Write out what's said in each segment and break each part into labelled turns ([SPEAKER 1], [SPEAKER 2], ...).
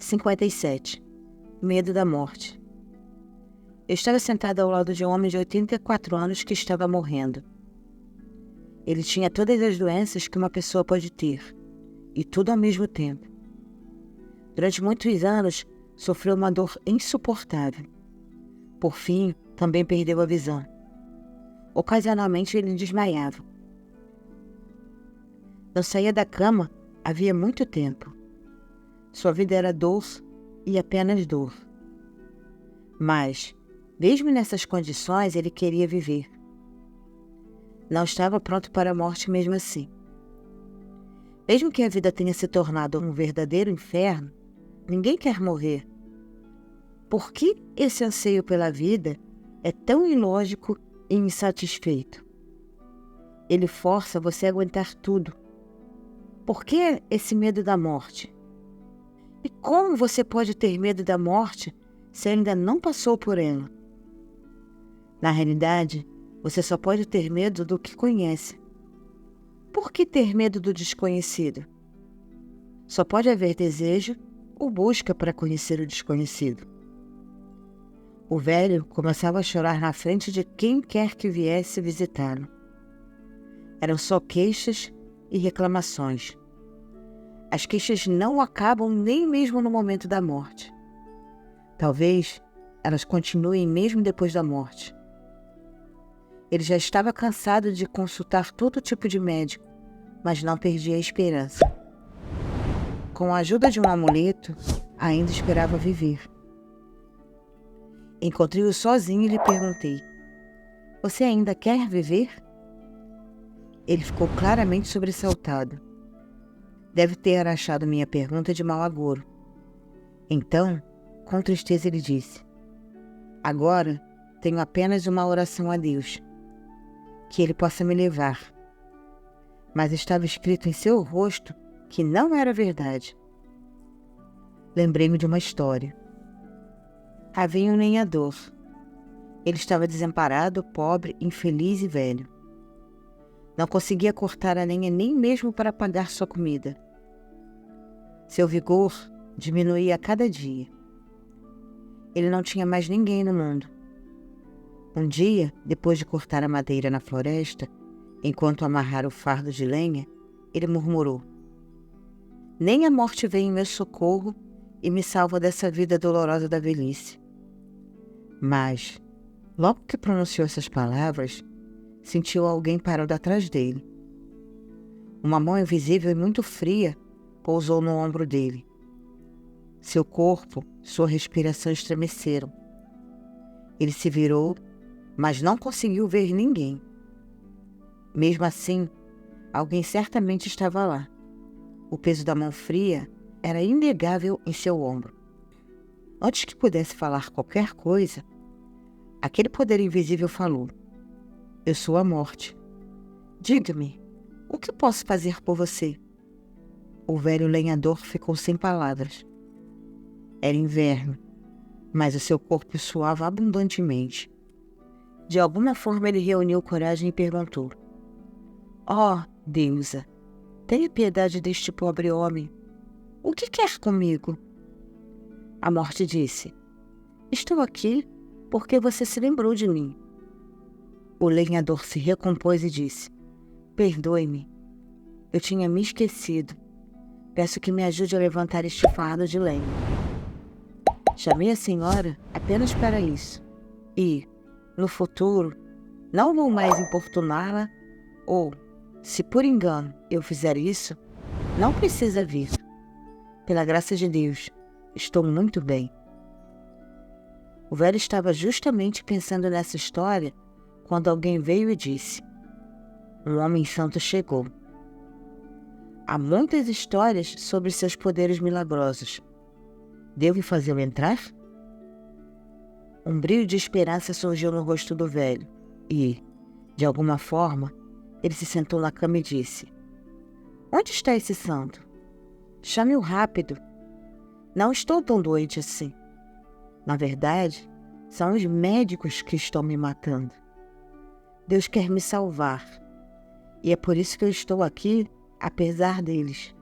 [SPEAKER 1] 57. Medo da morte. Eu estava sentada ao lado de um homem de 84 anos que estava morrendo. Ele tinha todas as doenças que uma pessoa pode ter, e tudo ao mesmo tempo. Durante muitos anos, sofreu uma dor insuportável. Por fim, também perdeu a visão. Ocasionalmente, ele desmaiava. Não saía da cama havia muito tempo. Sua vida era dor e apenas dor. Mas, mesmo nessas condições, ele queria viver. Não estava pronto para a morte mesmo assim. Mesmo que a vida tenha se tornado um verdadeiro inferno, ninguém quer morrer. Por que esse anseio pela vida é tão ilógico e insatisfeito? Ele força você a aguentar tudo. Por que esse medo da morte? E como você pode ter medo da morte se ainda não passou por ela? Na realidade, você só pode ter medo do que conhece. Por que ter medo do desconhecido? Só pode haver desejo ou busca para conhecer o desconhecido. O velho começava a chorar na frente de quem quer que viesse visitá-lo. Eram só queixas e reclamações. As queixas não acabam nem mesmo no momento da morte. Talvez elas continuem mesmo depois da morte. Ele já estava cansado de consultar todo tipo de médico, mas não perdia a esperança. Com a ajuda de um amuleto, ainda esperava viver. Encontrei-o sozinho e lhe perguntei: "Você ainda quer viver?" Ele ficou claramente sobressaltado. Deve ter achado minha pergunta de mau agouro. Então, com tristeza, ele disse: "Agora tenho apenas uma oração a Deus, que Ele possa me levar." Mas estava escrito em seu rosto que não era verdade. Lembrei-me de uma história. Havia um lenhador. Ele estava desamparado, pobre, infeliz e velho. Não conseguia cortar a lenha nem mesmo para pagar sua comida. Seu vigor diminuía a cada dia. Ele não tinha mais ninguém no mundo. Um dia, depois de cortar a madeira na floresta, enquanto amarrara o fardo de lenha, ele murmurou: "Nem a morte vem em meu socorro e me salva dessa vida dolorosa da velhice." Mas, logo que pronunciou essas palavras, sentiu alguém parado atrás dele. Uma mão invisível e muito fria pousou no ombro dele. Seu corpo, sua respiração estremeceram. Ele se virou, mas não conseguiu ver ninguém. Mesmo assim, alguém certamente estava lá. O peso da mão fria era inegável em seu ombro. Antes que pudesse falar qualquer coisa, aquele poder invisível falou: "Eu sou a morte. Diga-me, o que posso fazer por você?" O velho lenhador ficou sem palavras. Era inverno, mas o seu corpo suava abundantemente. De alguma forma ele reuniu coragem e perguntou: "Oh, deusa, tenha piedade deste pobre homem. O que quer comigo?" A morte disse: "Estou aqui porque você se lembrou de mim." O lenhador se recompôs e disse: "Perdoe-me. Eu tinha me esquecido. Peço que me ajude a levantar este fardo de lenha. Chamei a senhora apenas para isso. E, no futuro, não vou mais importuná-la ou, se por engano eu fizer isso, não precisa vir. Pela graça de Deus, estou muito bem." O velho estava justamente pensando nessa história quando alguém veio e disse: "Um homem santo chegou." Há muitas histórias sobre seus poderes milagrosos. Devo fazê-lo entrar? Um brilho de esperança surgiu no rosto do velho e, de alguma forma, ele se sentou na cama e disse: "Onde está esse santo? Chame-o rápido. Não estou tão doente assim. Na verdade, são os médicos que estão me matando. Deus quer me salvar. E é por isso que eu estou aqui, apesar deles.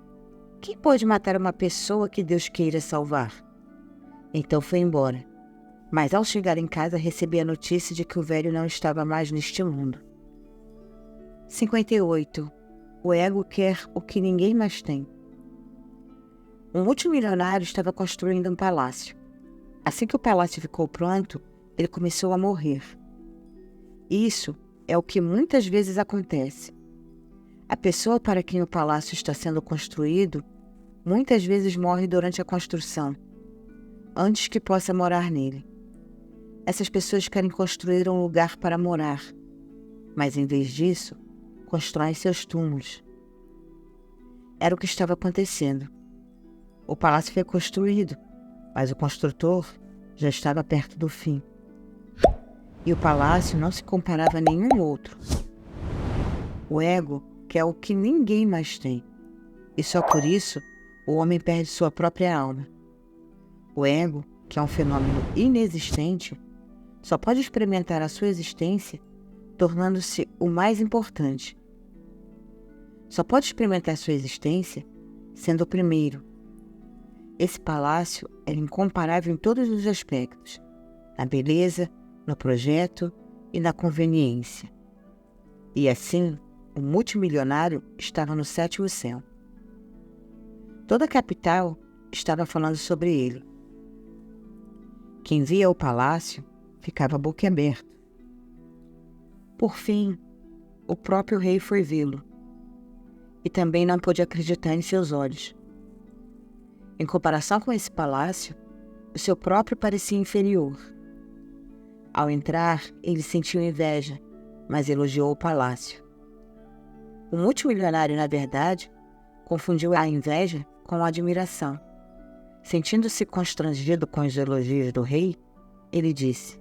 [SPEAKER 1] Quem pode matar uma pessoa que Deus queira salvar? Então foi embora. Mas ao chegar em casa, recebi a notícia de que o velho não estava mais neste mundo. 58. O ego quer o que ninguém mais tem. Um multimilionário estava construindo um palácio. Assim que o palácio ficou pronto, ele começou a morrer. Isso é o que muitas vezes acontece. A pessoa para quem o palácio está sendo construído, muitas vezes morre durante a construção, antes que possa morar nele. Essas pessoas querem construir um lugar para morar, mas em vez disso, constroem seus túmulos. Era o que estava acontecendo. O palácio foi construído, mas o construtor já estava perto do fim. E o palácio não se comparava a nenhum outro. O ego quer o que ninguém mais tem, e só por isso o homem perde sua própria alma. O ego, que é um fenômeno inexistente, só pode experimentar a sua existência tornando-se o mais importante. Só pode experimentar sua existência sendo o primeiro. Esse palácio era incomparável em todos os aspectos, na beleza, no projeto e na conveniência. E assim, o multimilionário estava no 7º céu. Toda a capital estava falando sobre ele. Quem via o palácio ficava boquiaberto. Por fim, o próprio rei foi vê-lo, e também não pôde acreditar em seus olhos. Em comparação com esse palácio, o seu próprio parecia inferior. Ao entrar, ele sentiu inveja, mas elogiou o palácio. O multimilionário, na verdade, confundiu a inveja com a admiração. Sentindo-se constrangido com os elogios do rei, ele disse: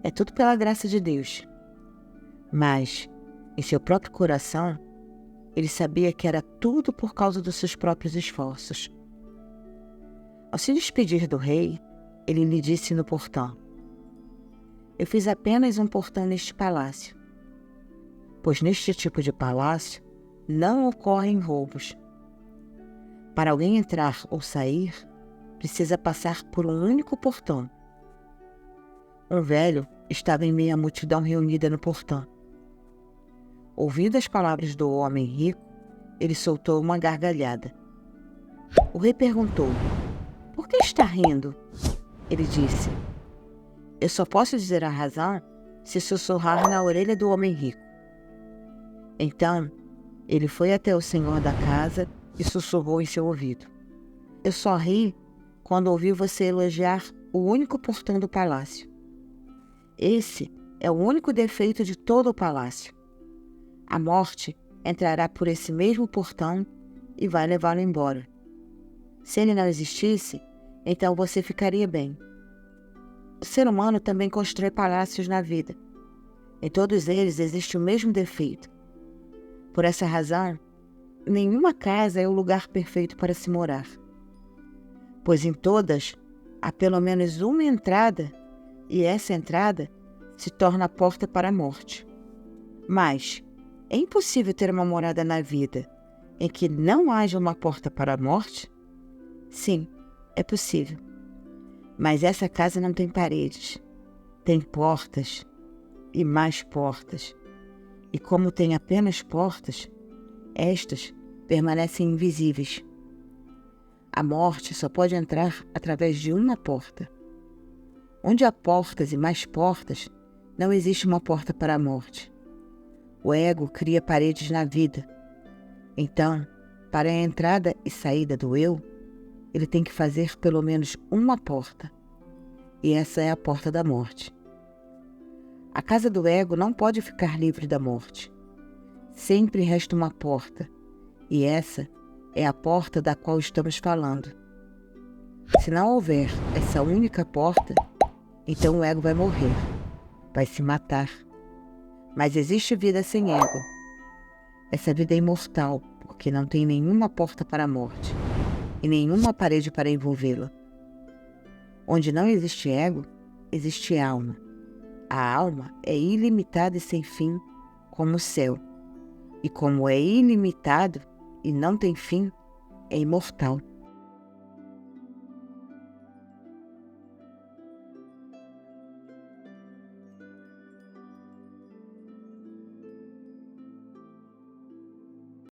[SPEAKER 1] "É tudo pela graça de Deus." Mas, em seu próprio coração, ele sabia que era tudo por causa dos seus próprios esforços. Ao se despedir do rei, ele lhe disse no portão: "Eu fiz apenas um portão neste palácio, pois neste tipo de palácio não ocorrem roubos. Para alguém entrar ou sair, precisa passar por um único portão." Um velho estava em meio à multidão reunida no portão. Ouvindo as palavras do homem rico, ele soltou uma gargalhada. O rei perguntou: "Por que está rindo?" Ele disse: "Eu só posso dizer a razão se sussurrar na orelha do homem rico." Então, ele foi até o senhor da casa e sussurrou em seu ouvido: "Eu só ri quando ouvi você elogiar o único portão do palácio. Esse é o único defeito de todo o palácio. A morte entrará por esse mesmo portão e vai levá-lo embora. Se ele não existisse, então você ficaria bem." O ser humano também constrói palácios na vida. Em todos eles existe o mesmo defeito. Por essa razão, nenhuma casa é o lugar perfeito para se morar, pois em todas há pelo menos uma entrada, e essa entrada se torna a porta para a morte. Mas é impossível ter uma morada na vida em que não haja uma porta para a morte? Sim, é possível. Mas essa casa não tem paredes, tem portas e mais portas. E como tem apenas portas, estas permanecem invisíveis. A morte só pode entrar através de uma porta. Onde há portas e mais portas, não existe uma porta para a morte. O ego cria paredes na vida. Então, para a entrada e saída do eu, ele tem que fazer pelo menos uma porta. E essa é a porta da morte. A casa do ego não pode ficar livre da morte. Sempre resta uma porta, e essa é a porta da qual estamos falando. Se não houver essa única porta, então o ego vai morrer, vai se matar. Mas existe vida sem ego. Essa vida é imortal, porque não tem nenhuma porta para a morte e nenhuma parede para envolvê-la. Onde não existe ego, existe alma. A alma é ilimitada e sem fim, como o céu. E como é ilimitado e não tem fim, é imortal.